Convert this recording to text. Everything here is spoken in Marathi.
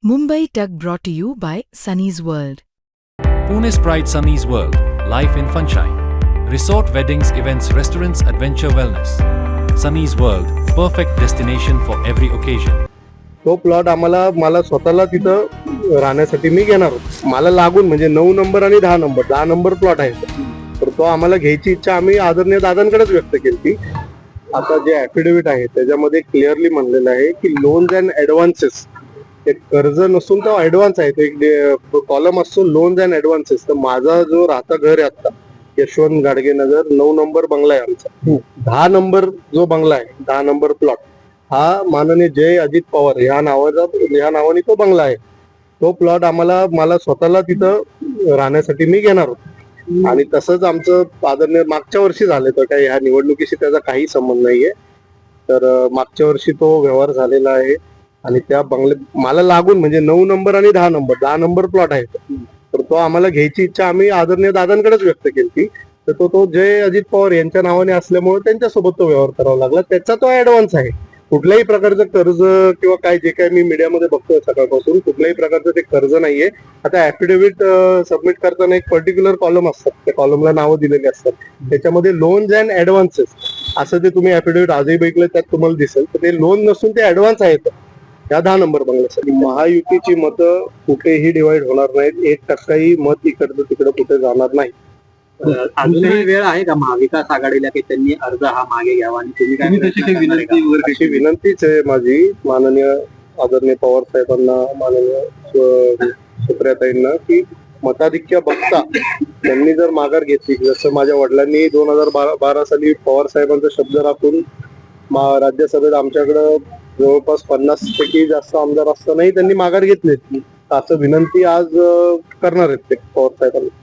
Mumbai Tug brought to you by Sunny's World. Pune's Pride Sunny's World, Life in Funshine. Resort weddings, events, restaurants, adventure wellness. Sunny's World, perfect destination for every occasion. तो प्लॉट मला स्वतःला तिथं राहण्यासाठी मी घेणार होतो. मला लागून म्हणजे 9 नंबर आणि 10 नंबर प्लॉट आहे. तर तो आम्हाला घ्यायची इच्छा आम्ही आदरणीय दादांकडेच व्यक्त केली. आता जे ऍफिडेव्हिट आहे त्याच्यामध्ये क्लिअरली म्हणलेलं आहे की लोन्स अँड ऍडव्हान्सेस, एक कर्ज नसून तो ऍडव्हान्स आहे. तो एक कॉलम असतो लोन्स अँड ऍडव्हान्सेस. तर माझा जो राहता घर आहे आता यशवंत गाडगे नगर 9 नंबर बंगला आहे आमचा. 10 नंबर जो बंगला आहे 10 नंबर प्लॉट हा माननीय जय अजित पवार या नावाने तो बंगला आहे. तो प्लॉट मला स्वतःला तिथं राहण्यासाठी मी घेणार होतो. आणि तसंच आमचं आदरणीय मागच्या वर्षी झालं तर काही ह्या निवडणुकीशी त्याचा काही संबंध नाहीये. तर मागच्या वर्षी तो व्यवहार झालेला आहे आणि त्या बंगले मला लागून म्हणजे 9 नंबर आणि 10 नंबर प्लॉट आहे. तर तो आम्हाला घ्यायची इच्छा आम्ही आदरणीय दादांकडेच व्यक्त केली. तर तो जय अजित पवार यांच्या नावाने असल्यामुळे त्यांच्यासोबत तो व्यवहार करावा लागला. त्याचा तो ऍडव्हान्स आहे. कुठल्याही प्रकारचं कर्ज किंवा काय जे काय मी मीडियामध्ये बघतोय सकाळपासून कुठल्याही प्रकारचं ते कर्ज नाहीये. आता ऍफिडेव्हिट सबमिट करताना एक पर्टिक्युलर कॉलम असतात, त्या कॉलमला नावं दिलेली असतात. त्याच्यामध्ये लोन्स अँड ऍडव्हान्सेस असं ते तुम्ही ऍफिडेव्हिट आजही बघितलं त्यात तुम्हाला दिसेल. तर ते लोन नसून ते ऍडव्हान्स आहेत या 10 नंबर बंगल्यासाठी. महायुतीची मतं कुठेही डिवाइड होणार नाहीत. 1% मत इकडचं तिकडं कुठे जाणार नाही. अजूनही वेळ आहे का महाविकास आघाडीला की त्यांनी अर्ज हा मागे घ्यावा आणि तुम्ही अशी विनंतीच आहे माझी माननीय आदरणीय पवार साहेबांना, माननीय सुप्रियाताईंना की मताधिक्य बघता त्यांनी जर माघार घेतली, जसं माझ्या वडिलांनी 2012 साली पवार साहेबांचा शब्द राखून राज्यसभेत आमच्याकडं जवळपास 50 पैकी जास्त आमदार असतानाही त्यांनी माघार घेतली. असं विनंती आज करणार आहेत ते पवार साहेबांना.